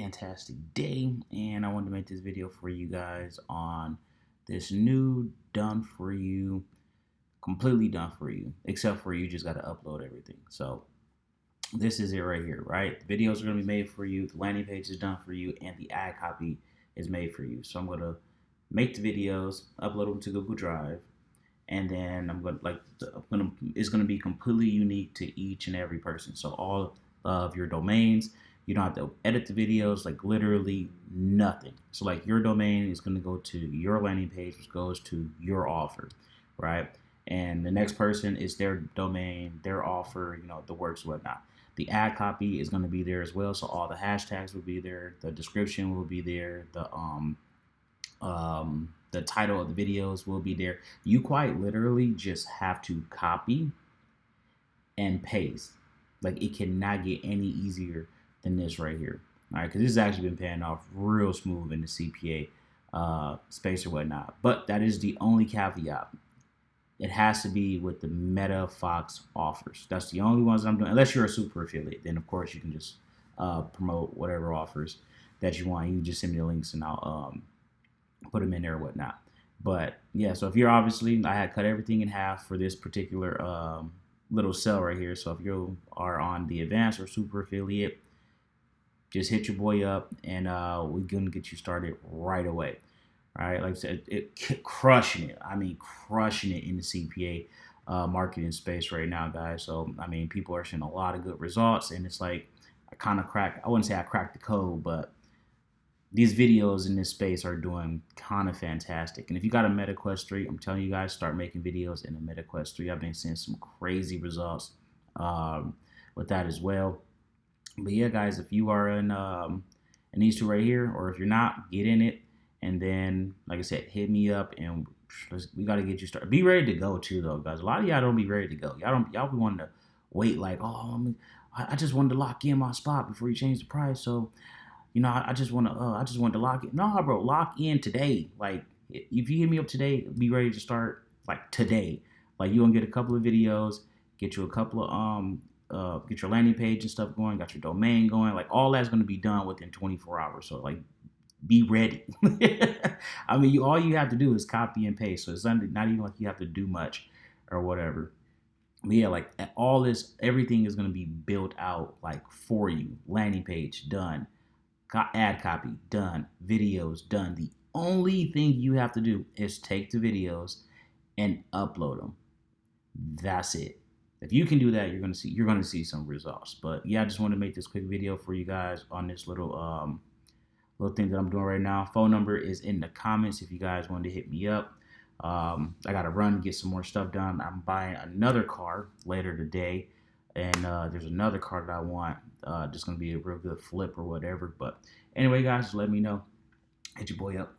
fantastic day, and I wanted to make this video for you guys on this new done for you, completely done for you, except for you just got to upload everything. So this is it right here, right? The videos are going to be made for you, the landing page is done for you, and the ad copy is made for you. So I'm going to make the videos, upload them to Google Drive, and then it's gonna be completely unique to each and every person. So all of your domains, you don't have to edit the videos, like literally nothing. So like your domain is gonna go to your landing page, which goes to your offer, right? And the next person is their domain, their offer, the works, whatnot. The ad copy is going to be there as well, so all the hashtags will be there, the description will be there, the title of the videos will be there. You quite literally just have to copy and paste. Like, it cannot get any easier than this right here. All right, because this has actually been paying off real smooth in the CPA space or whatnot. But that is the only caveat. It has to be with the Meta Fox offers. That's the only ones I'm doing. Unless you're a super affiliate, then of course you can just promote whatever offers that you want. You can just send me the links and I'll put them in there or whatnot. But yeah, so if you're obviously, I had cut everything in half for this particular little sell right here. So if you are on the advanced or super affiliate, just hit your boy up and we're gonna get you started right away. All right, like I said, crushing it. I mean, crushing it in the CPA marketing space right now, guys. So I mean, people are seeing a lot of good results, and it's like I wouldn't say I cracked the code, but these videos in this space are doing kind of fantastic. And if you got a MetaQuest 3, I'm telling you guys, start making videos in the MetaQuest 3. I've been seeing some crazy results with that as well. But yeah, guys, if you are in these two right here, or if you're not, get in it. And then, like I said, hit me up, and we got to get you started. Be ready to go too, though, guys. A lot of y'all don't be ready to go. Y'all be wanting to wait, like, I just wanted to lock in my spot before you change the price. So, I just wanted to lock it. No, bro, lock in today. Like, if you hit me up today, be ready to start like today. Like, you gonna get a couple of videos, get you a couple of get your landing page and stuff going, got your domain going. Like, all that's gonna be done within 24 hours. So like, be ready. I mean, all you have to do is copy and paste. So it's not even like you have to do much or whatever. But yeah, like everything is gonna be built out like for you. Landing page done. Ad copy done, videos done. The only thing you have to do is take the videos and upload them. That's it. If you can do that, you're gonna see some results. But yeah, I just want to make this quick video for you guys on this little thing that I'm doing right now. Phone number is in the comments if you guys want to hit me up. I gotta run, get some more stuff done. I'm buying another car later today, and there's another car that I want. Just gonna be a real good flip or whatever. But anyway, guys, just let me know. Hit your boy up.